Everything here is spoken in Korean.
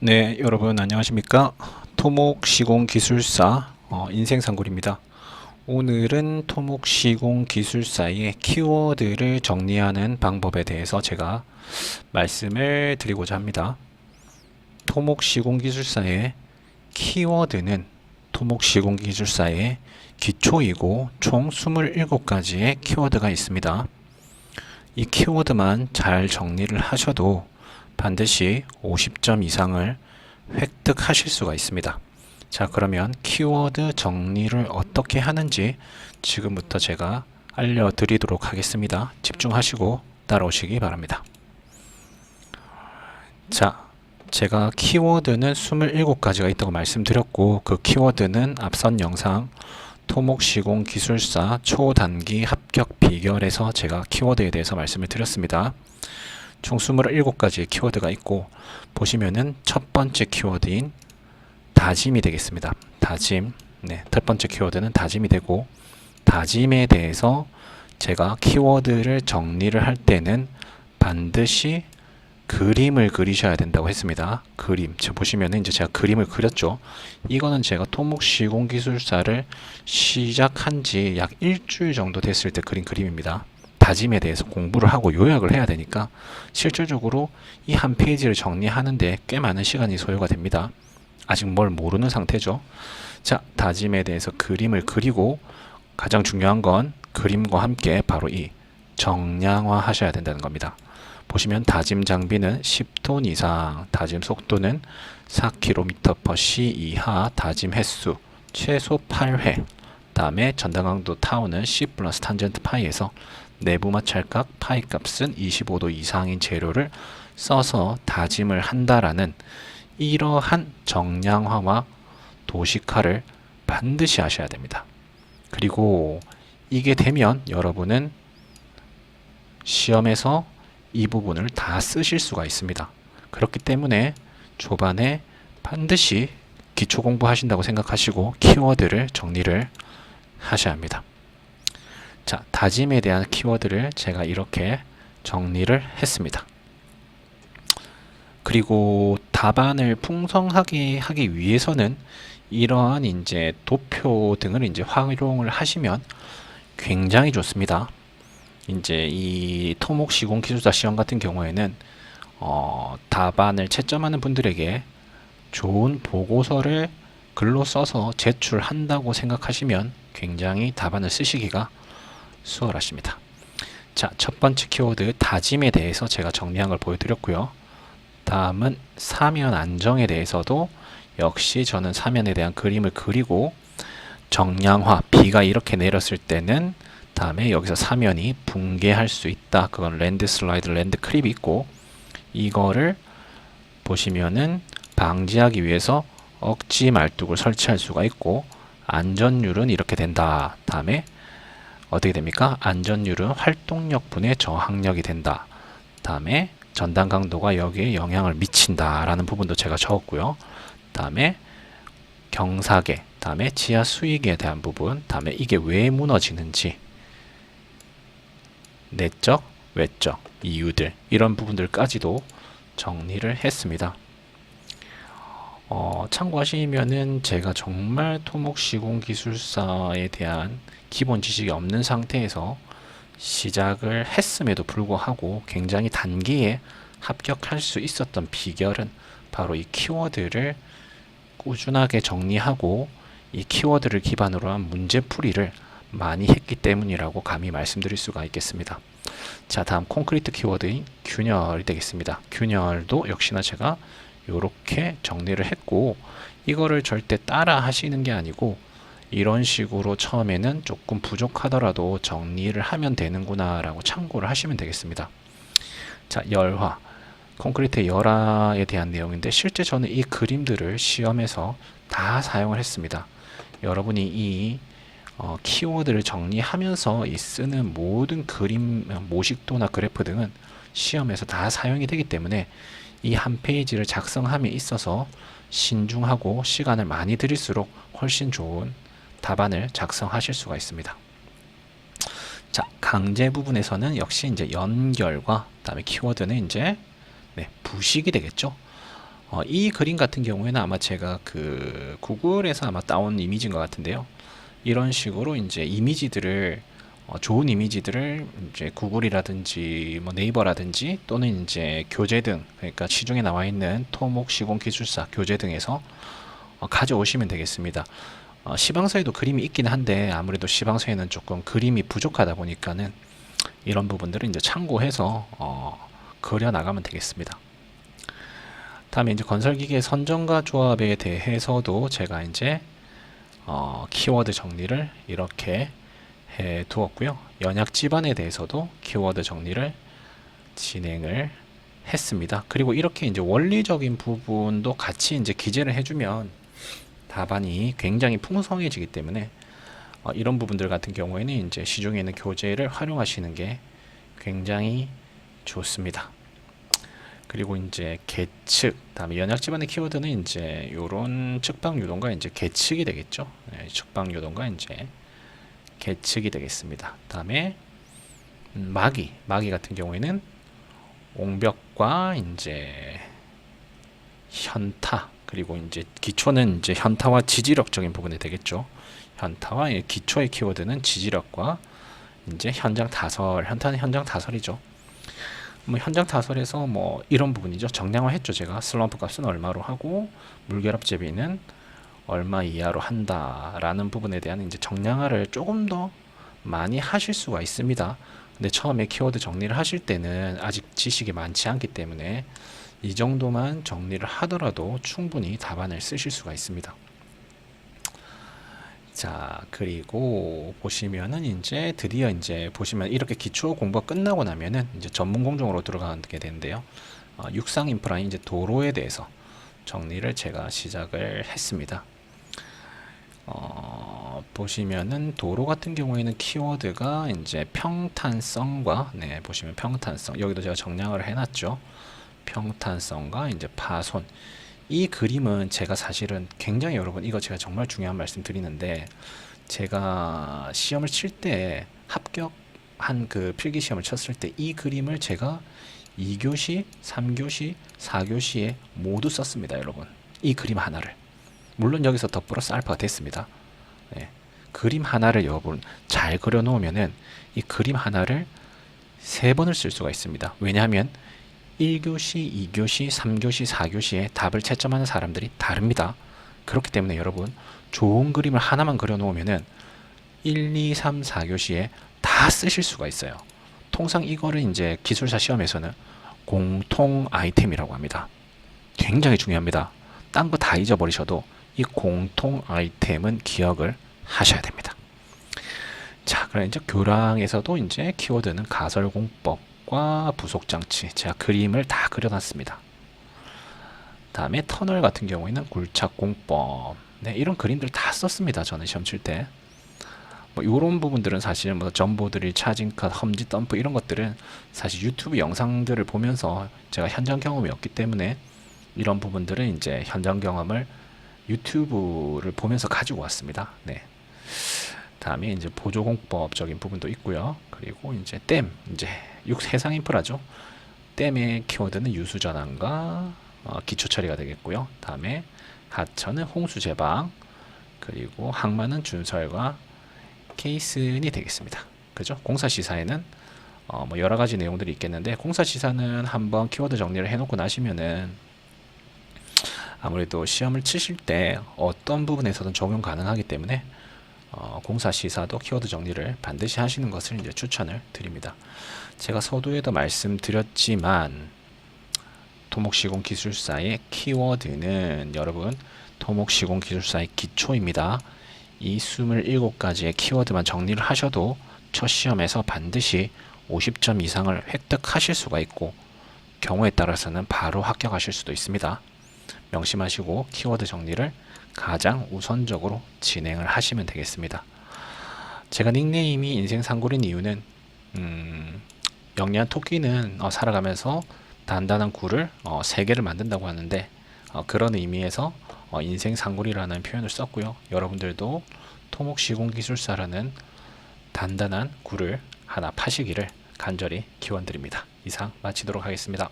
네, 여러분 안녕하십니까? 토목시공기술사 인생상굴입니다. 오늘은 토목시공기술사의 키워드를 정리하는 방법에 대해서 제가 말씀을 드리고자 합니다. 토목시공기술사의 키워드는 토목시공기술사의 기초이고 총 27가지의 키워드가 있습니다. 이 키워드만 잘 정리를 하셔도 반드시 50점 이상을 획득하실 수가 있습니다. 자, 그러면 키워드 정리를 어떻게 하는지 지금부터 제가 알려드리도록 하겠습니다. 집중하시고 따라오시기 바랍니다. 자, 제가 키워드는 27가지가 있다고 말씀드렸고, 그 키워드는 앞선 영상 토목시공기술사 초단기 합격 비결에서 제가 키워드에 대해서 말씀을 드렸습니다. 총 27가지의 키워드가 있고, 보시면은 첫 번째 키워드인 다짐이 되겠습니다. 다짐. 네, 첫 번째 키워드는 다짐이 되고, 다짐에 대해서 제가 키워드를 정리를 할 때는 반드시 그림을 그리셔야 된다고 했습니다. 그림. 지금 보시면은 이제 제가 그림을 그렸죠. 이거는 제가 토목시공기술사를 시작한 지 약 일주일 정도 됐을 때 그린 그림입니다. 다짐에 대해서 공부를 하고 요약을 해야 되니까 실질적으로 이 한 페이지를 정리하는데 꽤 많은 시간이 소요가 됩니다. 아직 뭘 모르는 상태죠. 자, 다짐에 대해서 그림을 그리고 가장 중요한 건 그림과 함께 바로 이 정량화 하셔야 된다는 겁니다. 보시면 다짐 장비는 10톤 이상, 다짐 속도는 4km/s 이하, 다짐 횟수 최소 8회, 다음에 전단 강도 타우는 C 플러스 탄젠트 파이에서 내부마 찰각 파이 값은 25도 이상인 재료를 써서 다짐을 한다라는 이러한 정량화와 도식화를 반드시 하셔야 됩니다. 그리고 이게 되면 여러분은 시험에서 이 부분을 다 쓰실 수가 있습니다. 그렇기 때문에 초반에 반드시 기초 공부하신다고 생각하시고 키워드를 정리를 하셔야 합니다. 자, 다짐에 대한 키워드를 제가 이렇게 정리를 했습니다. 그리고 답안을 풍성하게 하기 위해서는 이러한 이제 도표 등을 이제 활용을 하시면 굉장히 좋습니다. 이제 이 토목시공기술사 시험 같은 경우에는 답안을 채점하는 분들에게 좋은 보고서를 글로 써서 제출한다고 생각하시면 굉장히 답안을 쓰시기가 수월하십니다. 자, 첫 번째 키워드 다짐에 대해서 제가 정리한 걸 보여드렸고요. 다음은 사면 안정에 대해서도 역시 저는 사면에 대한 그림을 그리고 정량화, 비가 이렇게 내렸을 때는 다음에 여기서 사면이 붕괴할 수 있다. 그건 랜드 슬라이드, 랜드 크립이 있고, 이거를 보시면은 방지하기 위해서 억지 말뚝을 설치할 수가 있고, 안전율은 이렇게 된다. 다음에 어떻게 됩니까? 안전율은 활동력 분의 저항력이 된다. 다음에 전단 강도가 여기에 영향을 미친다 라는 부분도 제가 적었고요. 다음에 경사계, 다음에 지하 수익에 대한 부분, 다음에 이게 왜 무너지는지, 내적, 외적, 이유들, 이런 부분들까지도 정리를 했습니다. 참고하시면은 제가 정말 토목시공기술사에 대한 기본 지식이 없는 상태에서 시작을 했음에도 불구하고 굉장히 단기에 합격할 수 있었던 비결은 바로 이 키워드를 꾸준하게 정리하고 이 키워드를 기반으로 한 문제풀이를 많이 했기 때문이라고 감히 말씀드릴 수가 있겠습니다. 자, 다음 콘크리트 키워드인 균열이 되겠습니다. 균열도 역시나 제가 이렇게 정리를 했고, 이거를 절대 따라 하시는 게 아니고 이런 식으로 처음에는 조금 부족하더라도 정리를 하면 되는구나 라고 참고를 하시면 되겠습니다. 자, 열화, 콘크리트 열화에 대한 내용인데 실제 저는 이 그림들을 시험에서 다 사용을 했습니다. 여러분이 이 키워드를 정리하면서 이 쓰는 모든 그림, 모식도나 그래프 등은 시험에서 다 사용이 되기 때문에 이 한 페이지를 작성함에 있어서 신중하고 시간을 많이 들일수록 훨씬 좋은 답안을 작성하실 수가 있습니다. 자, 강제 부분에서는 역시 이제 연결과 그다음에 키워드는 이제 부식이 되겠죠. 이 그림 같은 경우에는 아마 제가 그 구글에서 아마 따온 이미지인 것 같은데요. 이런 식으로 이제 이미지들을 좋은 이미지들을 이제 구글이라든지 뭐 네이버라든지 또는 이제 교재 등, 그러니까 시중에 나와 있는 토목 시공 기술사 교재 등에서 가져오시면 되겠습니다. 시방서에도 그림이 있긴 한데 아무래도 시방서에는 조금 그림이 부족하다 보니까는 이런 부분들을 이제 참고해서 그려 나가면 되겠습니다. 다음에 이제 건설기계 선정과 조합에 대해서도 제가 이제 키워드 정리를 이렇게 해 두었고요. 연약 집안에 대해서도 키워드 정리를 진행을 했습니다. 그리고 이렇게 이제 원리적인 부분도 같이 이제 기재를 해주면 답안이 굉장히 풍성해지기 때문에 이런 부분들 같은 경우에는 이제 시중에 있는 교재를 활용하시는 게 굉장히 좋습니다. 그리고 이제 계측, 다음에 연약 집안의 키워드는 이제 요런 측방 유동과 이제 계측이 되겠죠. 네, 측방 유동과 이제 계측이 되겠습니다. 다음에 마기 같은 경우에는 옹벽과 이제 현타, 그리고 이제 기초는 이제 현타와 지지력적인 부분이 되겠죠. 현타와 기초의 키워드는 지지력과 이제 현장 타설, 현타는 현장 타설이죠. 뭐 현장 타설에서 뭐 이런 부분이죠. 정량화 했죠. 제가 슬럼프 값은 얼마로 하고 물결합 제비는 얼마 이하로 한다라는 부분에 대한 이제 정량화를 조금 더 많이 하실 수가 있습니다. 근데 처음에 키워드 정리를 하실 때는 아직 지식이 많지 않기 때문에 이 정도만 정리를 하더라도 충분히 답안을 쓰실 수가 있습니다. 자, 그리고 보시면은 이제 드디어 이제 보시면 이렇게 기초 공부가 끝나고 나면은 이제 전문 공정으로 들어가게 되는데요. 육상 인프라 이제 도로에 대해서 정리를 제가 시작을 했습니다. 보시면은 도로 같은 경우에는 키워드가 이제 평탄성과 보시면 평탄성 여기도 제가 정량을 해놨죠. 평탄성과 이제 파손. 이 그림은 제가 사실은 굉장히 여러분 이거 제가 정말 중요한 말씀 드리는데 제가 시험을 칠 때 합격한 그 필기 시험을 쳤을 때 이 그림을 제가 2교시, 3교시, 4교시에 모두 썼습니다, 여러분. 이 그림 하나를. 물론 여기서 더 플러스 알파가 됐습니다. 네. 그림 하나를 여러분 잘 그려 놓으면은 이 그림 하나를 3번을 쓸 수가 있습니다. 왜냐하면 1교시, 2교시, 3교시, 4교시에 답을 채점하는 사람들이 다릅니다. 그렇기 때문에 여러분 좋은 그림을 하나만 그려 놓으면은 1, 2, 3, 4교시에 다 쓰실 수가 있어요. 통상 이거를 이제 기술사 시험에서는 공통 아이템이라고 합니다. 굉장히 중요합니다. 딴 거 다 잊어버리셔도 이 공통 아이템은 기억을 하셔야 됩니다. 자, 그럼 이제 교랑에서도 이제 키워드는 가설공법과 부속장치 제가 그림을 다 그려놨습니다. 다음에 터널 같은 경우에는 굴착공법 이런 그림들 다 썼습니다. 저는 시험 칠 때. 뭐 이런 부분들은 사실 뭐 전보드릴, 차징컷, 험지 덤프 이런 것들은 사실 유튜브 영상들을 보면서 제가 현장 경험이 없기 때문에 이런 부분들은 이제 현장 경험을 유튜브를 보면서 가지고 왔습니다. 네. 다음에 이제 보조공법적인 부분도 있고요. 그리고 이제 댐, 이제 해상 인프라죠. 댐의 키워드는 유수 전환과 기초 처리가 되겠고요. 다음에 하천은 홍수 제방, 그리고 항만은 준설과 케이슨이 되겠습니다. 그죠? 공사 시사에는 뭐 여러 가지 내용들이 있겠는데 공사 시사는 한번 키워드 정리를 해놓고 나시면은 아무래도 시험을 치실 때 어떤 부분에서든 적용 가능하기 때문에 공사 시사도 키워드 정리를 반드시 하시는 것을 이제 추천을 드립니다. 제가 서두에도 말씀드렸지만 토목시공 기술사의 키워드는 여러분 토목시공 기술사의 기초입니다. 이 27가지의 키워드만 정리를 하셔도 첫 시험에서 반드시 50점 이상을 획득하실 수가 있고 경우에 따라서는 바로 합격하실 수도 있습니다. 명심하시고 키워드 정리를 가장 우선적으로 진행을 하시면 되겠습니다. 제가 닉네임이 인생상골인 이유는 영리한 토끼는 살아가면서 단단한 굴을 3개를 만든다고 하는데 그런 의미에서 인생상골이라는 표현을 썼고요. 여러분들도 토목시공기술사라는 단단한 굴을 하나 파시기를 간절히 기원드립니다. 이상 마치도록 하겠습니다.